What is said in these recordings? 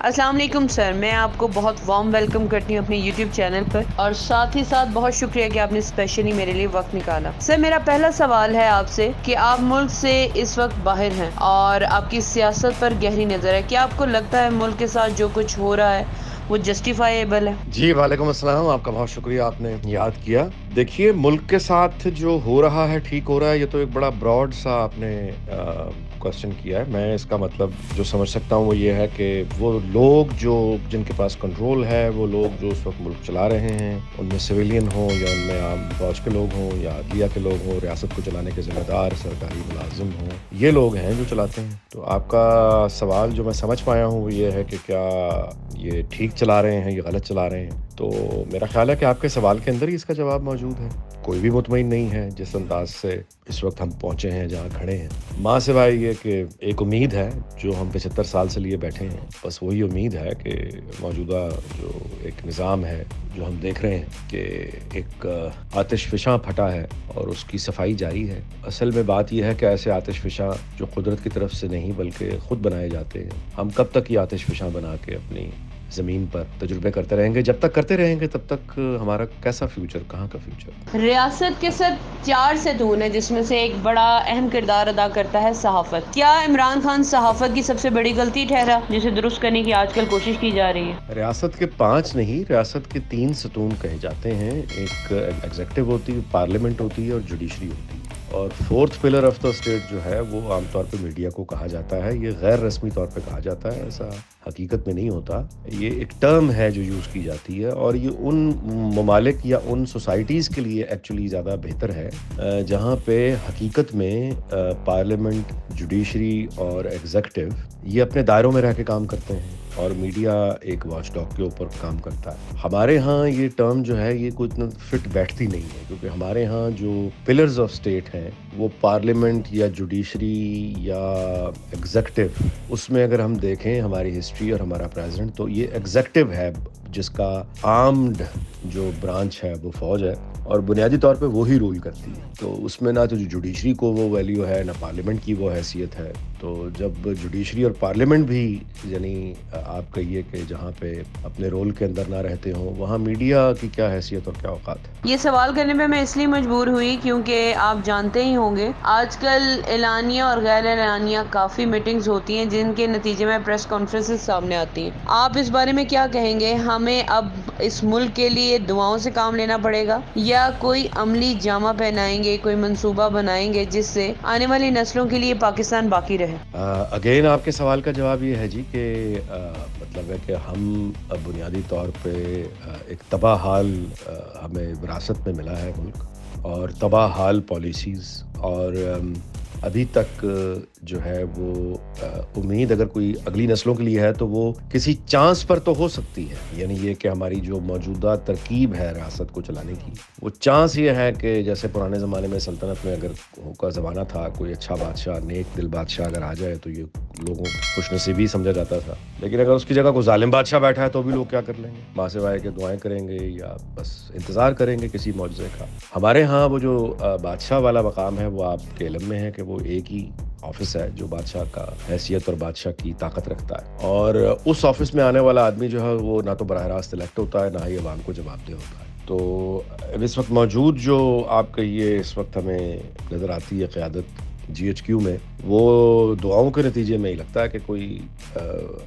السلام علیکم سر، میں آپ کو بہت وارم ویلکم کرتی ہوں اپنے یوٹیوب چینل پر، اور ساتھ ہی ساتھ بہت شکریہ کہ آپ نے اسپیشلی میرے لیے وقت نکالا۔ سر، میرا پہلا سوال ہے آپ سے کہ آپ ملک سے اس وقت باہر ہیں اور آپ کی سیاست پر گہری نظر ہے، کیا آپ کو لگتا ہے ملک کے ساتھ جو کچھ ہو رہا ہے وہ جسٹیفائیبل ہے؟ جی وعلیکم السلام، آپ کا بہت شکریہ، آپ نے یاد کیا۔ دیکھیے، ملک کے ساتھ جو ہو رہا ہے ٹھیک ہو رہا ہے، یہ تو ایک بڑا براڈ سا آپ نے کوشچن کیا ہے۔ میں اس کا مطلب جو سمجھ سکتا ہوں وہ یہ ہے کہ وہ لوگ جن کے پاس کنٹرول ہے، وہ لوگ جو اس وقت ملک چلا رہے ہیں، ان میں سویلین ہوں یا ان میں عام فوج کے لوگ ہوں یا عدلیہ کے لوگ ہوں، ریاست کو چلانے کے ذمہ دار سرکاری ملازم ہوں، یہ لوگ ہیں جو چلاتے ہیں۔ تو آپ کا سوال جو میں سمجھ پایا ہوں وہ یہ ہے کہ کیا یہ ٹھیک چلا رہے ہیں، یہ غلط چلا رہے ہیں؟ تو میرا خیال ہے کہ آپ کے سوال کے اندر ہی اس کا جواب موجود ہے۔ کوئی بھی مطمئن نہیں ہے جس انداز سے اس وقت ہم پہنچے ہیں جہاں کھڑے ہیں، ماں سوائے یہ کہ ایک امید ہے جو ہم 75 سال سے لیے بیٹھے ہیں، بس وہی امید ہے کہ موجودہ جو ایک نظام ہے جو ہم دیکھ رہے ہیں کہ ایک آتش فشاں پھٹا ہے اور اس کی صفائی جاری ہے۔ اصل میں بات یہ ہے کہ ایسے آتش فشاں جو قدرت کی طرف سے نہیں بلکہ خود بنائے جاتے ہیں، ہم کب تک یہ آتش فشاں بنا کے اپنی زمین پر تجربے کرتے رہیں گے؟ جب تک کرتے رہیں گے تب تک ہمارا کیسا فیوچر، کہاں کا فیوچر؟ ریاست کے ساتھ 4 ستون ہے جس میں سے ایک بڑا اہم کردار ادا کرتا ہے صحافت۔ کیا عمران خان صحافت کی سب سے بڑی غلطی ٹھہرا جسے درست کرنے کی آج کل کوشش کی جا رہی ہے؟ ریاست کے 5 نہیں، ریاست کے 3 ستون کہے جاتے ہیں۔ ایک ایگزیکٹو ہوتی ہے، پارلیمنٹ ہوتی ہے اور جوڈیشری ہوتی ہے، اور 4th pillar of the state جو ہے وہ عام طور پہ میڈیا کو کہا جاتا ہے۔ یہ غیر رسمی طور پہ کہا جاتا ہے، ایسا حقیقت میں نہیں ہوتا۔ یہ ایک ٹرم ہے جو یوز کی جاتی ہے، اور یہ ان ممالک یا ان سوسائٹیز کے لیے ایکچولی زیادہ بہتر ہے جہاں پہ حقیقت میں پارلیمنٹ، جوڈیشری اور ایگزیکٹو یہ اپنے دائروں میں رہ کے کام کرتے ہیں اور میڈیا ایک واچ ڈاگ کے اوپر کام کرتا ہے۔ ہمارے ہاں یہ ٹرم جو ہے یہ کوئی اتنا فٹ بیٹھتی نہیں ہے، کیونکہ ہمارے ہاں جو پلرز آف اسٹیٹ ہیں وہ پارلیمنٹ یا جوڈیشری یا ایگزیکٹو، اس میں اگر ہم دیکھیں ہماری ہسٹری اور ہمارا پریزیڈنٹ، تو یہ ایگزیکٹو ہے جس کا آرمڈ جو برانچ ہے وہ فوج ہے، اور بنیادی طور پہ وہی رول کرتی ہے۔ تو اس میں نہ تو جوڈیشری کو وہ ویلیو ہے، نہ پارلیمنٹ کی وہ حیثیت ہے۔ تو جب جوڈیشری اور پارلیمنٹ بھی یعنی آپ کہیے کہ جہاں پہ اپنے رول کے اندر نہ رہتے ہوں، وہاں میڈیا کی کیا حیثیت اور کیا اوقات ہے؟ یہ سوال کرنے پہ میں اس لیے مجبور ہوئی کیونکہ آپ جانتے ہی ہوں گے آج کل اعلانیہ اور غیر اعلانیہ کافی میٹنگز ہوتی ہیں جن کے نتیجے میں پریس کانفرنسز سامنے آتی ہیں۔ آپ اس بارے میں کیا کہیں گے؟ ہمیں اب اس ملک کے لیے دعاؤں سے کام لینا پڑے گا یا کوئی عملی جامہ پہنائیں گے، کوئی منصوبہ بنائیں گے جس سے آنے والی نسلوں کے لیے پاکستان باقی رہے؟ اگین آپ کے سوال کا جواب یہ ہے جی کہ مطلب ہے کہ ہم بنیادی طور پہ ایک تباہ حال ہمیں وراثت میں ملا ہے ملک، اور تباہ حال پالیسیز، اور ابھی تک جو ہے وہ امید اگر کوئی اگلی نسلوں کے لیے ہے تو وہ کسی چانس پر تو ہو سکتی ہے، یعنی یہ کہ ہماری جو موجودہ ترکیب ہے ریاست کو چلانے کی، وہ چانس یہ ہے کہ جیسے پرانے زمانے میں سلطنت میں اگر کا زمانہ تھا، کوئی اچھا بادشاہ، نیک دل بادشاہ اگر آ جائے تو یہ لوگوں کو خوش نصیبی سمجھا جاتا تھا، لیکن اگر اس کی جگہ کوئی ظالم بادشاہ بیٹھا ہے تو بھی لوگ کیا کر لیں گے؟ ماں سوائے کہ دعائیں کریں گے یا بس انتظار کریں گے کسی معجزے کا۔ ہمارے ہاں وہ جو بادشاہ والا مقام ہے وہ آپ کے علم میں ہے کہ وہ ایک ہی آفس ہے جو بادشاہ کا حیثیت اور بادشاہ کی طاقت رکھتا ہے، اور اس آفس میں آنے والا آدمی جو ہے وہ نہ تو براہ راست الیکٹ ہوتا ہے، نہ ہی عوام کو جواب دہ ہوتا ہے۔ تو اس وقت موجود جو آپ کہیے اس وقت ہمیں نظر آتی ہے قیادت جی ایچ کیو میں، وہ دعاؤں کے نتیجے میں ہی لگتا ہے کہ کوئی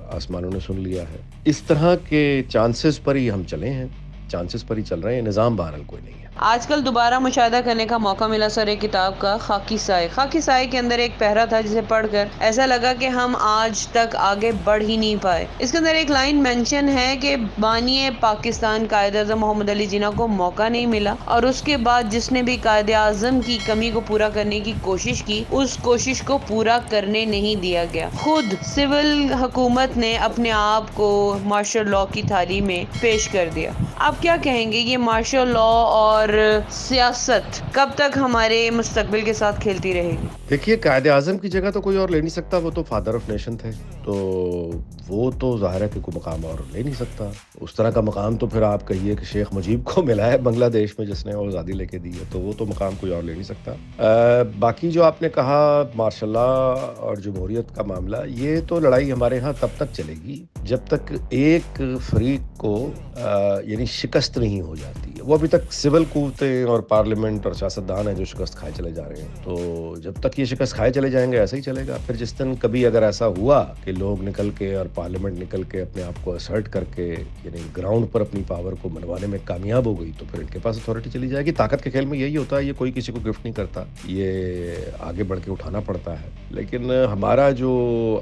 آسمانوں نے سن لیا ہے۔ اس طرح کے چانسز پر ہی ہم چلے ہیں، چانسز پر ہی چل رہے ہیں، نظام بہرحال کوئی نہیں ہے۔ آج کل دوبارہ مشاہدہ کرنے کا موقع ملا سر ایک کتاب کا، خاکی سائے۔ خاکی سائے کے اندر ایک پیرا تھا جسے پڑھ کر ایسا لگا کہ ہم آج تک آگے بڑھ ہی نہیں پائے۔ اس کے اندر ایک لائن مینشن ہے کہ بانی پاکستان قائد اعظم محمد علی جناح کو موقع نہیں ملا، اور اس کے بعد جس نے بھی قائد اعظم کی کمی کو پورا کرنے کی کوشش کی، اس کوشش کو پورا کرنے نہیں دیا گیا۔ خود سول حکومت نے اپنے آپ کو مارشل لاء کی تھالی میں پیش کر دیا۔ آپ کیا کہیں گے یہ مارشل لاء اور اور سیاست کب تک ہمارے مستقبل کے ساتھ کھیلتی رہے گی؟ دیکھیے قائد اعظم کی جگہ تو کوئی اور لے نہیں سکتا، وہ تو فادر آف نیشن تھے، تو وہ تو ظاہر ہے کہ کوئی مقام اور لے نہیں سکتا۔ اس طرح کا مقام تو پھر آپ کہیے کہ شیخ مجیب کو ملا ہے بنگلہ دیش میں، جس نے آزادی لے کے دی ہے، تو وہ تو مقام کوئی اور لے نہیں سکتا۔ باقی جو آپ نے کہا مارشل لا اور جمہوریت کا معاملہ، یہ تو لڑائی ہمارے ہاں تب تک چلے گی جب تک ایک فریق کو یعنی شکست نہیں ہو جاتی ہے۔ وہ ابھی تک سول قوتیں اور پارلیمنٹ اور سیاستدان ہیں جو شکست کھائے چلے جا رہے ہیں، تو جب تک یہ شکست کھائے چلے جائیں گے ایسا ہی چلے گا۔ پھر جس دن کبھی اگر ایسا ہوا کہ لوگ نکل کے اور پارلیمنٹ نکل کے اپنے آپ کو اسرٹ کر کے یعنی گراؤنڈ پر اپنی پاور کو منوانے میں کامیاب ہو گئی، تو پھر ان کے پاس اتھارٹی چلی جائے گی۔ طاقت کے کھیل میں یہی ہوتا ہے، یہ کوئی کسی کو گفٹ نہیں کرتا، یہ آگے بڑھ کے اٹھانا پڑتا ہے۔ لیکن ہمارا جو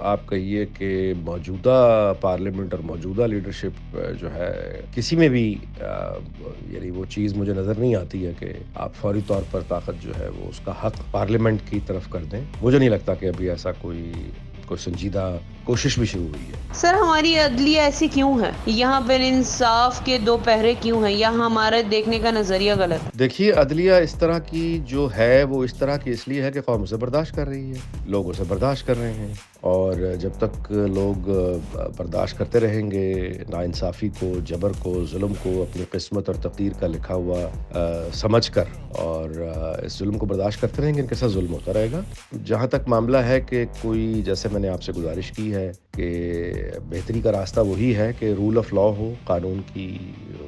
آپ کہیے کہ موجودہ پارلیمنٹ اور موجودہ لیڈرشپ جو ہے، کسی میں بھی یعنی وہ چیز مجھے نظر نہیں آتی ہے کہ آپ فوری طور پر طاقت جو ہے وہ اس کا حق پارلیمنٹ کی طرف کر دیں۔ مجھے نہیں لگتا کہ ابھی ایسا کوئی سنجیدہ کوشش بھی شروع ہوئی ہے۔ سر ہماری عدلیہ ایسی کیوں ہے؟ یہاں پر انصاف کے دو پہرے کیوں ہیں؟ یا ہمارا دیکھنے کا نظریہ غلط ہے؟ دیکھیے عدلیہ اس طرح کی جو ہے وہ اس طرح کی اس لیے ہے کہ قوم اسے برداشت کر رہی ہے، لوگ اسے برداشت کر رہے ہیں، اور جب تک لوگ برداشت کرتے رہیں گے ناانصافی کو، جبر کو، ظلم کو اپنی قسمت اور تقدیر کا لکھا ہوا سمجھ کر، اور اس ظلم کو برداشت کرتے رہیں گے، ان کے ساتھ ظلم ہوتا رہے گا۔ جہاں تک معاملہ ہے کہ کوئی، جیسے میں نے آپ سے گزارش کی ہے کہ بہتری کا راستہ وہی ہے کہ رول آف لا ہو، قانون کی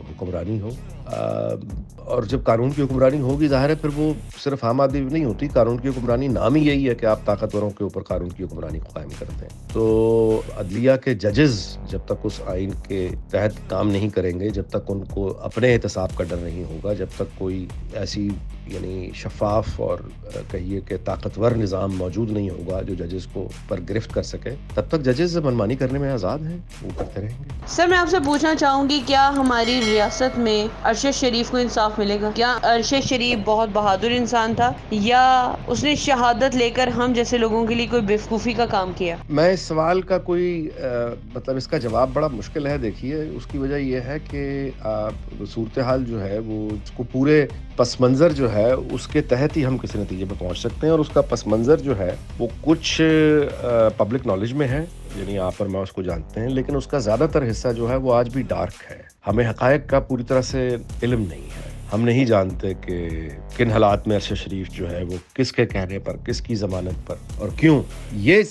حکمرانی ہو، اور جب قانون کی حکمرانی ہوگی ظاہر ہے پھر وہ صرف عام آدمی بھی نہیں ہوتی، قانون کی حکمرانی نام ہی یہی ہے کہ آپ طاقتوروں کے اوپر قانون کی حکمرانی کو قائم کرتے ہیں۔ تو عدلیہ کے ججز جب تک اس آئین کے تحت کام نہیں کریں گے، جب تک ان کو اپنے احتساب کا ڈر نہیں ہوگا، جب تک کوئی ایسی یعنی شفاف اور کہیے کہ طاقتور نظام موجود نہیں ہوگا جو ججز کو پر گرفت کر سکے، تب تک ججز منمانی کرنے میں آزاد ہیں، وہ کرتے رہیں گے۔ سر میں آپ سے پوچھنا چاہوں گی، کیا ہماری ریاست میں ارشد شریف کو انصاف ملے گا؟ کیا ارشد شریف بہت بہادر انسان تھا، یا اس نے شہادت لے کر ہم جیسے لوگوں کے لیے کوئی بیوقوفی کا کام کیا؟ میں اس سوال کا کوئی مطلب اس کا جواب بڑا مشکل ہے۔ دیکھیے اس کی وجہ یہ ہے کہ صورتحال جو ہے وہ اس کو پورے پس منظر جو ہے اس کے تحت ہی ہم کسی نتیجے پہ پہنچ سکتے ہیں، اور اس کا پس منظر جو ہے وہ کچھ پبلک نالج میں ہے، یعنی آپ اور میں اس کو جانتے ہیں، لیکن اس کا زیادہ تر حصہ جو ہے وہ آج بھی ڈارک ہے۔ ہمیں حقائق کا پوری طرح سے علم نہیں ہے، ہم نہیں جانتے کہ کن حالات میں ارشد شریف جو ہے وہ کس کے کہنے پر، کس کی ضمانت پر، اور کیوں یہ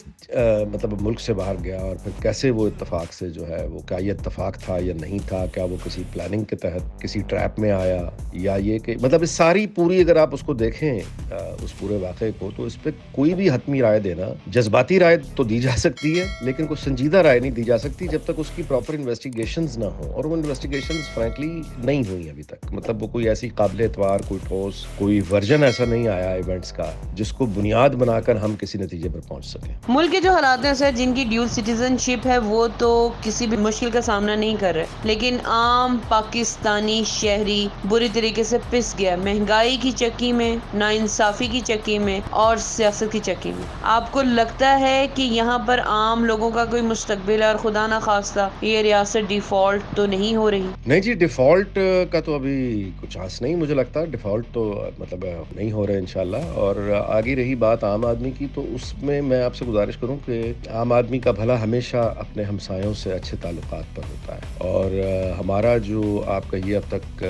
مطلب ملک سے باہر گیا، اور پھر کیسے وہ اتفاق سے جو ہے وہ، کیا یہ اتفاق تھا یا نہیں تھا، کیا وہ کسی پلاننگ کے تحت کسی ٹریپ میں آیا، یا یہ کہ مطلب اس ساری پوری اگر آپ اس کو دیکھیں اس پورے واقعے کو، تو اس پہ کوئی بھی حتمی رائے دینا، جذباتی رائے تو دی جا سکتی ہے لیکن کوئی سنجیدہ رائے نہیں دی جا سکتی جب تک اس کی پراپر انویسٹیگیشنز نہ ہوں، اور وہ انویسٹیگیشنز فرینکلی نہیں ہوئی ابھی تک۔ مطلب وہ کوئی ایسی قابل اعتبار، کوئی ٹھوس، کوئی ورژن ایسا نہیں آیا ایونٹس کا جس کو بنیاد بنا کر ہم کسی نتیجے پر پہنچ سکیں۔ ملک کے جو حالات ہیں سر، جن کی ڈیول سٹیزن شپ ہے وہ تو کسی بھی مشکل کا سامنا نہیں کر رہے، لیکن عام پاکستانی شہری بری طریقے سے پس گیا، مہنگائی کی چکی میں، ناانصافی کی چکی میں، اور سیاست کی چکی میں۔ آپ کو لگتا ہے کہ یہاں پر عام لوگوں کا کوئی مستقبل ہے، اور خدا نہ خواستہ یہ ریاست ڈیفالٹ تو نہیں ہو رہی؟ نہیں جی، ڈیفالٹ کا تو ابھی کچھ آس نہیں، مجھے لگتا ہے ڈیفالٹ تو مطلب نہیں ہو رہے انشاءاللہ۔ اور آگے رہی بات عام آدمی کی، تو اس میں آپ سے گزارش کروں کہ عام آدمی کا بھلا ہمیشہ اپنے ہمسایوں سے اچھے تعلقات پر ہوتا ہے، اور ہمارا جو آپ کہیے اب تک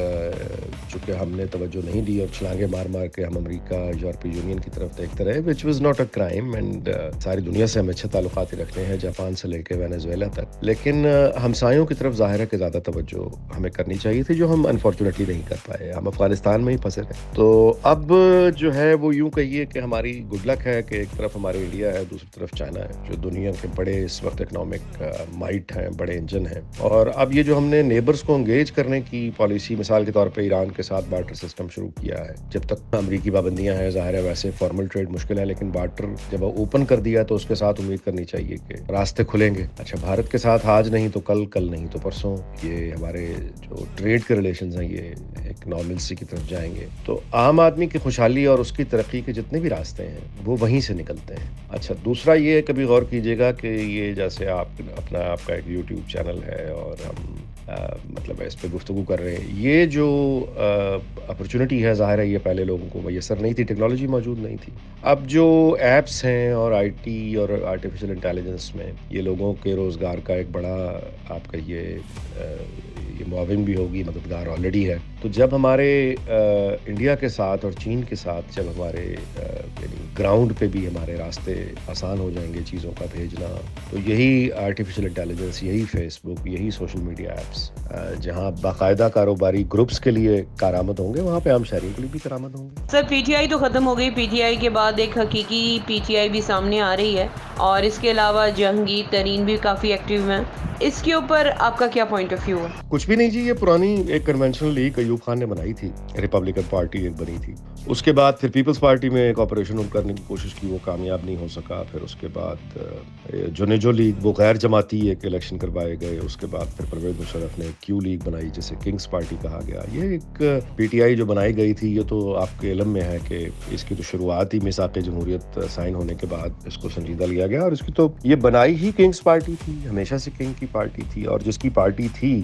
چونکہ ہم نے توجہ نہیں دی اور چھلانگے مار مار کے ہم امریکہ، یورپی یونین کی طرف دیکھتے رہے، which was not a crime, and ساری دنیا سے ہمیں اچھے تعلقات ہی رکھنے ہیں، جاپان سے لے کے وینزویلا تک، لیکن ہمسایوں کی طرف ظاہر ہے کہ زیادہ توجہ ہمیں کرنی چاہیے تھی، جو ہم انفارچونیٹلی نہیں کر پائے، ہم افغانستان میں ہی پھنسے رہے۔ تو اب جو ہے وہ یوں کہیے کہ ہماری گڈ لک ہے کہ ایک طرف ہمارے انڈیا ہے، دوسری طرف چائنا ہے، جو دنیا کے بڑے اس وقت اکنامک مائٹ ہیں، بڑے انجن ہیں، اور اب یہ جو ہم نے نیبرز کو انگیج کرنے کی پالیسی، مثال کے طور پہ ایران کے ساتھ بارٹر سسٹم شروع کیا ہے، جب تک امریکی پابندیاں ہیں ظاہر ہے ویسے فارمل ٹریڈ مشکل ہے، لیکن بارٹر جب اوپن کر دیا تو اس کے ساتھ امید کرنی چاہیے کہ راستے کھلیں گے۔ اچھا، بھارت کے ساتھ آج نہیں تو کل، کل نہیں تو پرسوں یہ ہمارے جو ٹریڈ کے ریلیشنز ہیں یہ ایک نارملسی کی طرف جائیں گے، تو عام آدمی کی خوشحالی اور اس کی ترقی کے جتنے بھی راستے ہیں وہ وہیں سے نکلتے ہیں۔ اچھا، دوسرا یہ کبھی غور کیجیے گا کہ یہ جیسے آپ کا ایک یوٹیوب چینل ہے اور ہم مطلب اس پہ گفتگو کر رہے ہیں. یہ جو اپرچونٹی ہے ظاہر ہے یہ پہلے لوگوں کو میسر نہیں تھی, ٹیکنالوجی موجود نہیں تھی. اب جو ایپس ہیں اور آئی ٹی اور آرٹیفیشیل انٹیلیجنس میں یہ لوگوں کے روزگار کا ایک بڑا آپ کا یہ معاون بھی ہوگی, مددگار آلریڈی ہے. تو جب ہمارے انڈیا کے ساتھ اور چین کے ساتھ جب ہمارے یعنی گراؤنڈ پہ بھی ہمارے راستے آسان ہو جائیں گے چیزوں کا بھیجنا, تو یہی آرٹیفیشیل انٹیلیجنس, یہی فیس بک, یہی سوشل میڈیا ایپس جہاں باقاعدہ کاروباری گروپس کے لیے کارآمد ہوں گے, وہاں پہ عام شہریوں کے لیے بھی کارآمد ہوں گے. سر پی ٹی آئی تو ختم ہو گئی, پی ٹی آئی کے بعد ایک حقیقی پی ٹی آئی بھی سامنے آ رہی ہے, اور اس کے علاوہ جہانگیر ترین بھی کافی ایکٹیو ہیں. اس کے اوپر آپ کا کیا پوائنٹ آف ویو ہے؟ کچھ بھی نہیں جی, یہ پرانی ایک کنونشنل لیگ ایوب خان نے بنائی تھی, ریپبلکن پارٹی ایک بنی تھی. اس کے بعد پھر پیپلز پارٹی میں ایک آپریشن کرنے کی کوشش کی, وہ کامیاب نہیں ہو سکا. پھر اس کے بعد جو لیگ وہ غیر جماعتی ایک الیکشن کروائے گئے. اس کے بعد پھر پرویز مشرف نے کیو لیگ بنائی جسے کنگز پارٹی کہا گیا. یہ ایک پی ٹی آئی جو بنائی گئی تھی, یہ تو آپ کے علم میں ہے کہ اس کی تو شروعات ہی میثاق جمہوریت سائن ہونے کے بعد اس کو سنجیدہ لیا گیا, اور اس کی تو یہ بنائی ہی کنگز پارٹی تھی, ہمیشہ سے کنگ کی پارٹی تھی, اور جس کی پارٹی تھی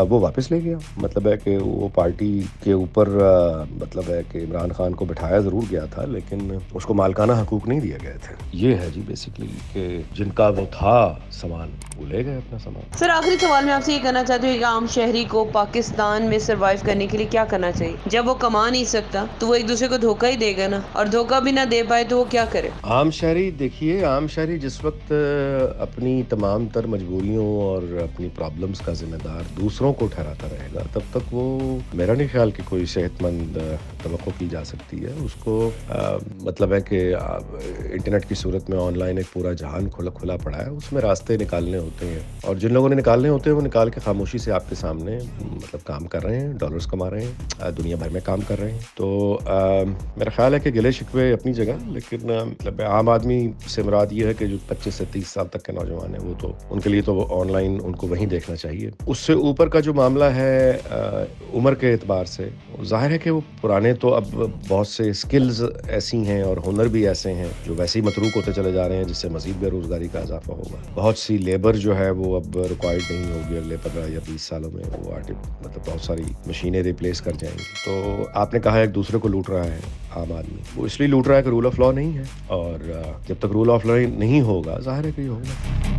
وہ واپس لے گیا. مطلب ہے کہ وہ پارٹی کے اوپر مطلب ہے کہ عمران خان کو بٹھایا ضرور گیا تھا, لیکن اس کو مالکانہ حقوق نہیں دیے گئے تھے. یہ ہے جی بیسیکلی کہ جن کا وہ تھا سامان وہ لے گئے اپنا سامان. سر آخری سوال میں آپ سے یہ کہنا چاہتی ہوں کہ عام شہری کو پاکستان میں سروائیو کرنے کے لیے کیا کرنا چاہیے؟ جب وہ کما نہیں سکتا تو وہ ایک دوسرے کو دھوکہ ہی دے گا نا, اور دھوکہ بھی نہ دے پائے تو وہ کیا کرے؟ عام شہری دیکھیے, عام شہری جس وقت اپنی تمام تر مجبوریوں اور اپنی پرابلمز کا ذمہ دار دوسروں کو ٹھہراتا رہے گا, تب تک وہ میرا نہیں خیال کہ کوئی صحت مند توقع کی جا سکتی ہے. اس کو مطلب ہے کہ انٹرنیٹ کی صورت میں آن لائن ایک پورا جہان کھلا پڑا ہے, اس میں راستے نکالنے ہوتے ہیں, اور جن لوگوں نے نکالنے ہوتے ہیں وہ نکال کے خاموشی سے آپ کے سامنے مطلب کام کر رہے ہیں, ڈالرز کما رہے ہیں, دنیا بھر میں کام کر رہے ہیں. تو میرا خیال ہے کہ گلے شکوے اپنی جگہ, لیکن مطلب عام آدمی سے مراد یہ ہے کہ جو 25 سے 30 سال تک کے نوجوان ہیں, وہ تو ان کے لیے تو آن لائن ان کو وہیں دیکھنا چاہیے. اس سے اوپر کا جو معاملہ ہے عمر کے اعتبار سے, ظاہر ہے کہ وہ پرانے تو اب بہت سے اسکلز ایسی ہیں اور ہنر بھی ایسے ہیں جو ویسے ہی متروک ہوتے چلے جا رہے ہیں, جس سے مزید بے روزگاری کا اضافہ ہوگا. بہت سی لیبر جو ہے وہ اب ریکوائرڈ نہیں ہوگی اگلے 15 یا 20 سالوں میں, وہ مطلب بہت ساری مشینیں ریپلیس کر جائیں گی. تو آپ نے کہا ایک دوسرے کو لوٹ رہا ہے عام آدمی, وہ اس لیے لوٹ رہا ہے کہ رول آف لا نہیں ہے, اور جب تک رول آف لا نہیں ہوگا ظاہر ہے کہ یہ ہوگا.